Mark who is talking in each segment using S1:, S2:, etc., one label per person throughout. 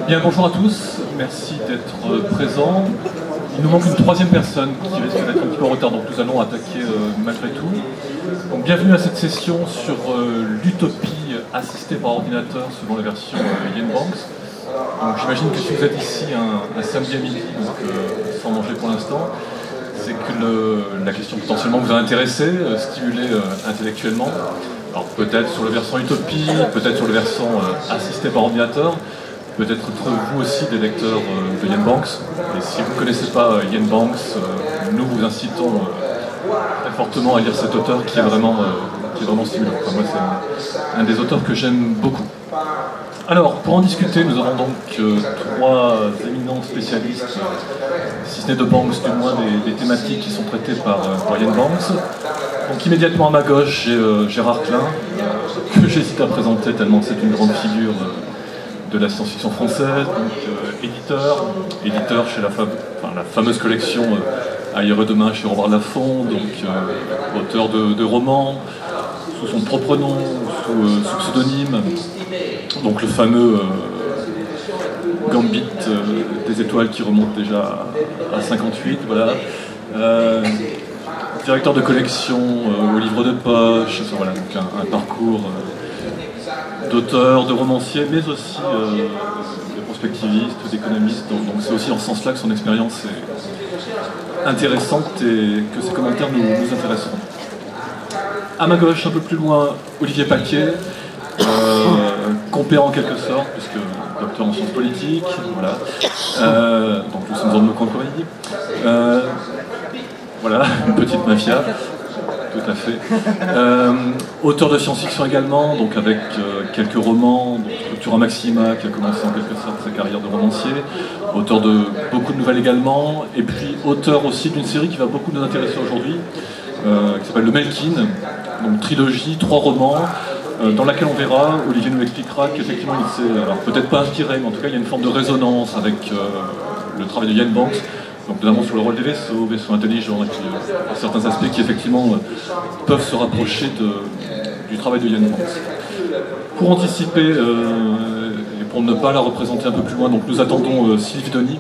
S1: Bien, bonjour à tous, merci d'être présents. Il nous manque une troisième personne qui risque d'être un petit peu en retard, donc nous allons attaquer malgré tout. Donc, bienvenue à cette session sur l'utopie assistée par ordinateur selon la version Ian Banks. J'imagine que si vous êtes ici un samedi à midi, donc sans manger pour l'instant, c'est que la question potentiellement vous a intéressé, stimulé intellectuellement. Alors peut-être sur le versant utopie, peut-être sur le versant assisté par ordinateur, peut-être vous aussi des lecteurs de Ian Banks. Et si vous ne connaissez pas Ian Banks, nous vous incitons très fortement à lire cet auteur qui est vraiment stimulant. Enfin, moi c'est un des auteurs que j'aime beaucoup. Alors, pour en discuter, nous avons donc trois éminents spécialistes, si ce n'est de Banks, du moins des thématiques qui sont traitées par Ian Banks. Donc immédiatement à ma gauche, j'ai Gérard Klein, que j'hésite à présenter tellement c'est une grande figure de la science-fiction française, donc éditeur chez la fameuse collection Ailleurs et demain chez Robert Laffont, donc auteur de romans, sous son propre nom, sous pseudonyme, donc le fameux Gambit des étoiles qui remonte déjà à 58, voilà. Directeur de collection au livre de poche, voilà, donc un parcours d'auteur, de romancier, mais aussi de prospectiviste, d'économiste. Donc c'est aussi en ce sens-là que son expérience est intéressante et que ses commentaires nous intéresseront. À ma gauche, un peu plus loin, Olivier Paquet, compère en quelque sorte, puisque docteur en sciences politiques, voilà. Donc nous sommes dans le comédie. Voilà, une petite mafia, tout à fait. Auteur de science-fiction également, donc avec quelques romans, donc Structura Maxima, qui a commencé en quelque sorte sa carrière de romancier. Auteur de beaucoup de nouvelles également, et puis auteur aussi d'une série qui va beaucoup nous intéresser aujourd'hui, qui s'appelle Le Melkin, donc trilogie, 3 romans, dans laquelle on verra, Olivier nous expliquera qu'effectivement il s'est, alors peut-être pas inspiré, mais en tout cas il y a une forme de résonance avec le travail de Ian Banks, donc notamment sur le rôle des vaisseaux intelligents, et puis certains aspects qui effectivement peuvent se rapprocher du travail de Ian Banks. Pour anticiper, et pour ne pas la représenter un peu plus loin, donc nous attendons Sylvie Denis,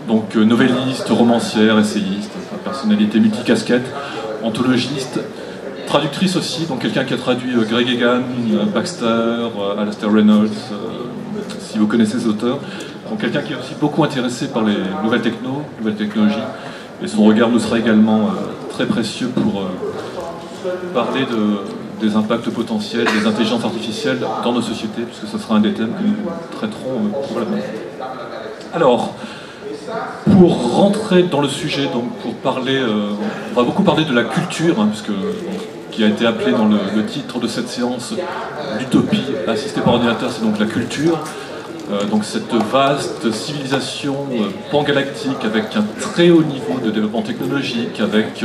S1: donc novelliste, romancière, essayiste, personnalité multicasquette, anthologiste, traductrice aussi, donc quelqu'un qui a traduit Greg Egan, Baxter, Alastair Reynolds, si vous connaissez ces auteurs. Donc quelqu'un qui est aussi beaucoup intéressé par les nouvelles technologies, et son regard nous sera également très précieux pour parler des impacts potentiels des intelligences artificielles dans nos sociétés, puisque ce sera un des thèmes que nous traiterons probablement. Alors, pour rentrer dans le sujet, donc pour parler, on va beaucoup parler de la culture, hein, puisque qui a été appelé dans le titre de cette séance l'utopie assistée par ordinateur, c'est donc la culture. Donc cette vaste civilisation pangalactique avec un très haut niveau de développement technologique, avec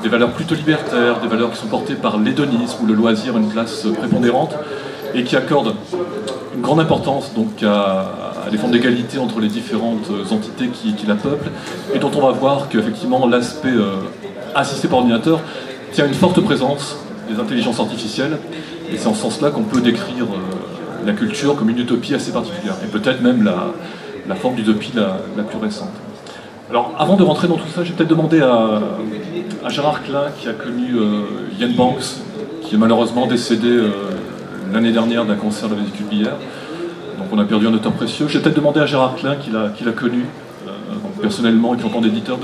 S1: des valeurs plutôt libertaires, des valeurs qui sont portées par l'hédonisme ou le loisir une place prépondérante, et qui accorde une grande importance donc à des formes d'égalité entre les différentes entités qui la peuplent, et dont on va voir qu'effectivement l'aspect assisté par ordinateur tient une forte présence des intelligences artificielles, et c'est en ce sens-là qu'on peut décrire la culture comme une utopie assez particulière, et peut-être même la forme d'utopie la plus récente. Alors, avant de rentrer dans tout ça, j'ai peut-être demandé à Gérard Klein, qui a connu Ian Banks, qui est malheureusement décédé l'année dernière d'un cancer de la vésicule biliaire. Donc on a perdu un auteur précieux. J'ai peut-être demandé à Gérard Klein, qui l'a connu personnellement et qui est en tant d'éditeur,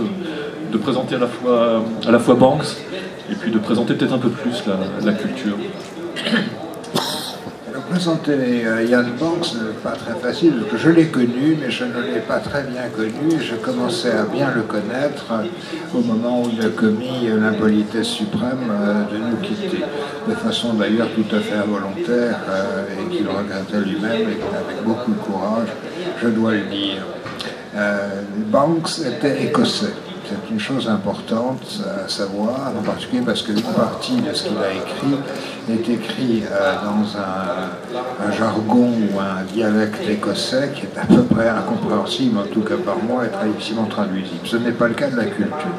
S1: de présenter à la fois Banks, et puis de présenter peut-être un peu plus la culture.
S2: Présenter Ian Banks n'est pas très facile, parce que je l'ai connu, mais je ne l'ai pas très bien connu. Je commençais à bien le connaître au moment où il a commis l'impolitesse suprême de nous quitter, de façon d'ailleurs tout à fait involontaire, et qu'il regrettait lui-même, et avec beaucoup de courage, je dois le dire. Banks était écossais. C'est une chose importante à savoir, en particulier parce qu'une partie de ce qu'il a écrit est écrit dans un jargon ou un dialecte écossais qui est à peu près incompréhensible, en tout cas par moi, et très difficilement traduisible. Ce n'est pas le cas de la culture.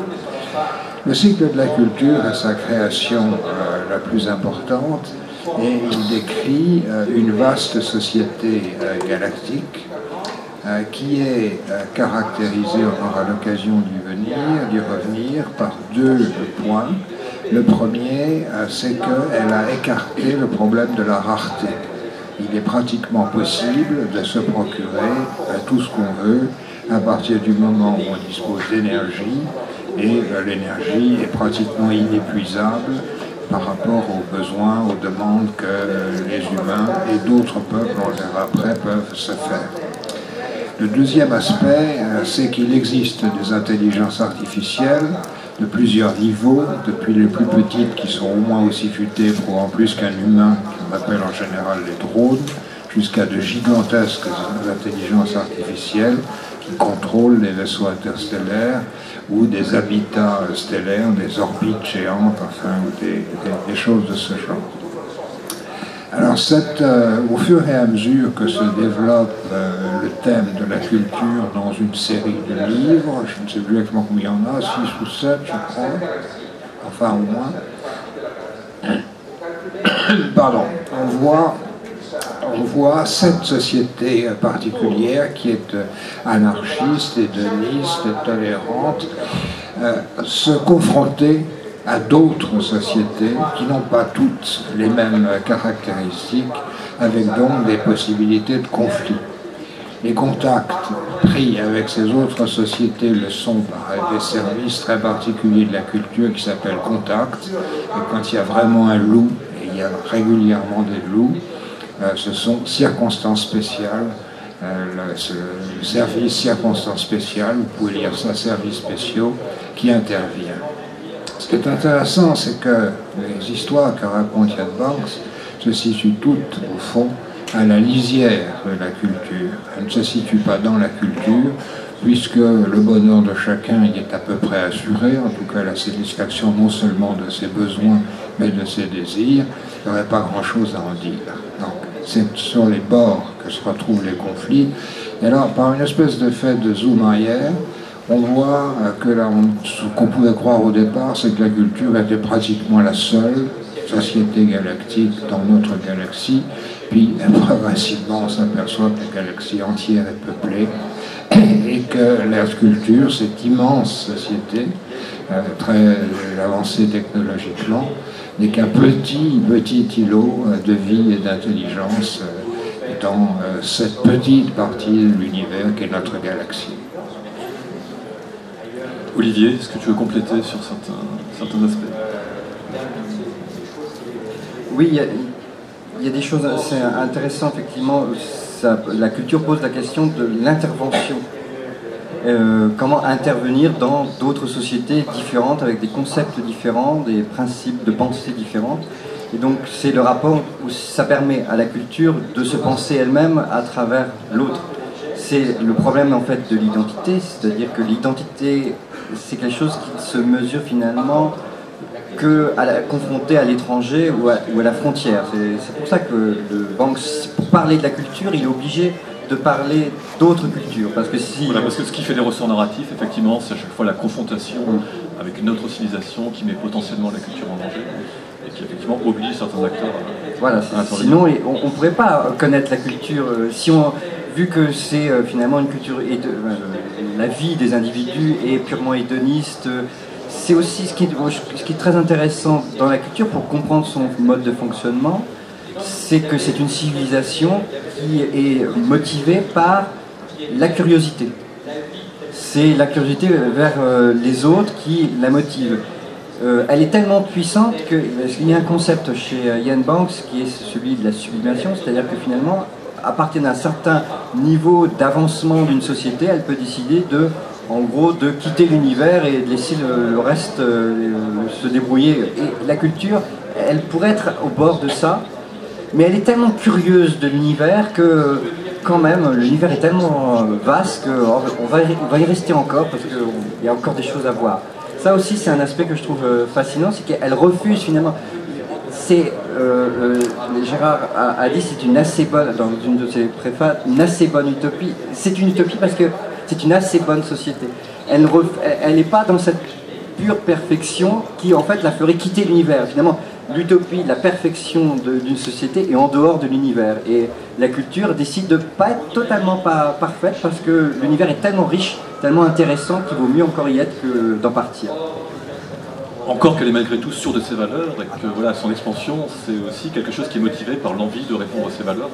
S2: Le cycle de la culture est sa création la plus importante, et il décrit une vaste société galactique qui est caractérisée, on aura l'occasion d'y revenir, par deux points. Le premier, c'est qu'elle a écarté le problème de la rareté. Il est pratiquement possible de se procurer tout ce qu'on veut à partir du moment où on dispose d'énergie, et l'énergie est pratiquement inépuisable par rapport aux besoins, aux demandes que les humains et d'autres peuples, on le verra après, peuvent se faire. Le deuxième aspect, c'est qu'il existe des intelligences artificielles de plusieurs niveaux, depuis les plus petites qui sont au moins aussi futées, prouvant plus qu'un humain, qu'on appelle en général les drones, jusqu'à de gigantesques intelligences artificielles qui contrôlent les vaisseaux interstellaires ou des habitats stellaires, des orbites géantes, enfin, des choses de ce genre. Alors, au fur et à mesure que se développe le thème de la culture dans une série de livres, je ne sais plus exactement combien il y en a, 6 ou 7, je crois, enfin au moins, pardon, on voit cette société particulière qui est anarchiste, hédoniste, tolérante, se confronter à d'autres sociétés qui n'ont pas toutes les mêmes caractéristiques, avec donc des possibilités de conflit. Les contacts pris avec ces autres sociétés le sont par des services très particuliers de la culture qui s'appellent contacts, et quand il y a vraiment un loup, et il y a régulièrement des loups, ce sont circonstances spéciales, le service circonstances spéciales, vous pouvez lire ça, services spéciaux, qui intervient. Ce qui est intéressant, c'est que les histoires que raconte Ian Banks se situent toutes, au fond, à la lisière de la culture. Elles ne se situent pas dans la culture, puisque le bonheur de chacun y est à peu près assuré, en tout cas la satisfaction non seulement de ses besoins, mais de ses désirs. Il n'y aurait pas grand-chose à en dire. Donc, c'est sur les bords que se retrouvent les conflits. Et alors, par une espèce de fait de zoom arrière, on voit que ce qu'on pouvait croire au départ, c'est que la culture était pratiquement la seule société galactique dans notre galaxie, puis progressivement on s'aperçoit que la galaxie entière est peuplée, et que la culture, cette immense société, très avancée technologiquement, n'est qu'un petit îlot de vie et d'intelligence dans cette petite partie de l'univers qu'est notre galaxie.
S1: Olivier, est-ce que tu veux compléter sur certains aspects?
S3: Oui, il y a des choses assez intéressantes, effectivement. La culture pose la question de l'intervention. Comment intervenir dans d'autres sociétés différentes, avec des concepts différents, des principes de pensée différents. Et donc c'est le rapport où ça permet à la culture de se penser elle-même à travers l'autre. C'est le problème en fait de l'identité, c'est-à-dire que l'identité, c'est quelque chose qui ne se mesure finalement que confronté à l'étranger ou à la frontière. C'est pour ça que le Banks, pour parler de la culture, il est obligé de parler d'autres cultures. Parce que
S1: parce que ce qui fait des ressorts narratifs, effectivement, c'est à chaque fois la confrontation avec une autre civilisation qui met potentiellement la culture en danger et qui effectivement oblige certains acteurs à...
S3: Voilà, sinon on ne pourrait pas connaître la culture vu que c'est finalement une culture, la vie des individus est purement hédoniste. C'est aussi ce qui est très intéressant dans la culture pour comprendre son mode de fonctionnement, c'est que c'est une civilisation qui est motivée par la curiosité. C'est la curiosité vers les autres qui la motive. Elle est tellement puissante qu'il y a un concept chez Ian Banks qui est celui de la sublimation, c'est-à-dire que finalement, à partir d'un certain niveau d'avancement d'une société, elle peut décider en gros, de quitter l'univers et de laisser le reste se débrouiller. Et la culture, elle pourrait être au bord de ça, mais elle est tellement curieuse de l'univers que, quand même, l'univers est tellement vaste qu'on va y rester encore, parce qu'il y a encore des choses à voir. Ça aussi, c'est un aspect que je trouve fascinant, c'est qu'elle refuse finalement... Gérard a dit c'est une assez bonne, dans une de ses préfaces, une assez bonne utopie. C'est une utopie parce que c'est une assez bonne société. Elle n'est pas dans cette pure perfection qui en fait la ferait quitter l'univers. Finalement, l'utopie, la perfection d'une société est en dehors de l'univers. Et la culture décide de ne pas être totalement pas parfaite parce que l'univers est tellement riche, tellement intéressant qu'il vaut mieux encore y être que d'en partir.
S1: Encore qu'elle est malgré tout sûre de ses valeurs et que voilà, son expansion, c'est aussi quelque chose qui est motivé par l'envie de répondre à ses valeurs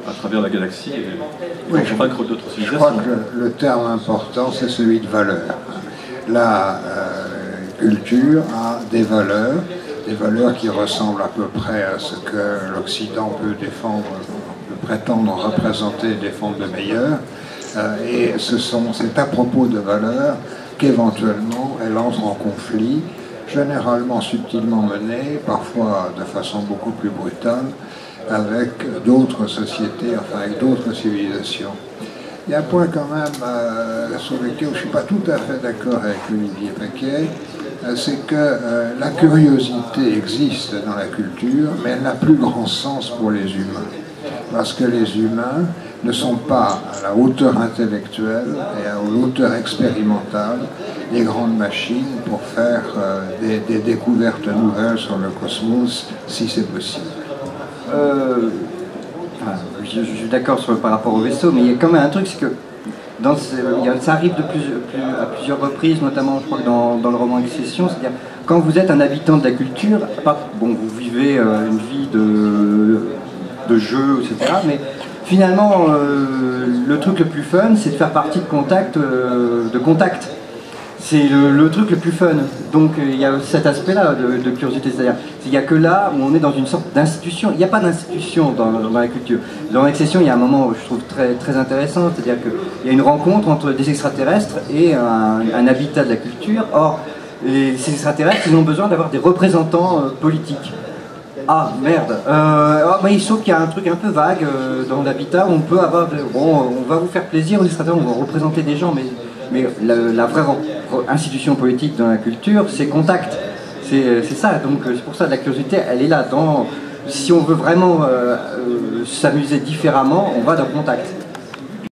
S1: à travers la galaxie et convaincre d'autres civilisations.
S2: Je crois que le terme important, c'est celui de valeur. La culture a des valeurs qui ressemblent à peu près à ce que l'Occident peut défendre, peut prétendre représenter et défendre de meilleur. Et c'est à propos de valeurs qu'éventuellement elle entre en conflit, généralement subtilement mené, parfois de façon beaucoup plus brutale, avec d'autres sociétés, enfin avec d'autres civilisations. Il y a un point quand même sur lequel je ne suis pas tout à fait d'accord avec Olivier Paquet, c'est que la curiosité existe dans la culture, mais elle n'a plus grand sens pour les humains. Parce que les humains ne sont pas à la hauteur intellectuelle et à la hauteur expérimentale des grandes machines pour faire des découvertes nouvelles sur le cosmos, si c'est possible.
S3: Je suis d'accord par rapport au vaisseau, mais il y a quand même un truc, c'est que ça arrive à plusieurs reprises, notamment je crois que dans le roman Accession, c'est-à-dire quand vous êtes un habitant de la culture, vous vivez une vie de jeu, etc., mais finalement le truc le plus fun, c'est de faire partie de Contact. C'est le truc le plus fun. Donc il y a cet aspect-là de curiosité, c'est-à-dire qu'il n'y a que là où on est dans une sorte d'institution. Il n'y a pas d'institution dans la culture. Dans l'Accession, il y a un moment, je trouve, très, très intéressant, c'est-à-dire qu'il y a une rencontre entre des extraterrestres et un habitat de la culture. Or, ces extraterrestres, ils ont besoin d'avoir des représentants politiques. Ah merde, il sauf qu'il y a un truc un peu vague dans l'habitat où on peut avoir, on va vous faire plaisir aux extraterrestres, on va représenter des gens, mais la vraie institution politique dans la culture, c'est Contact. C'est ça, donc c'est pour ça que la curiosité, elle est là. Si on veut vraiment s'amuser différemment, on va dans Contact.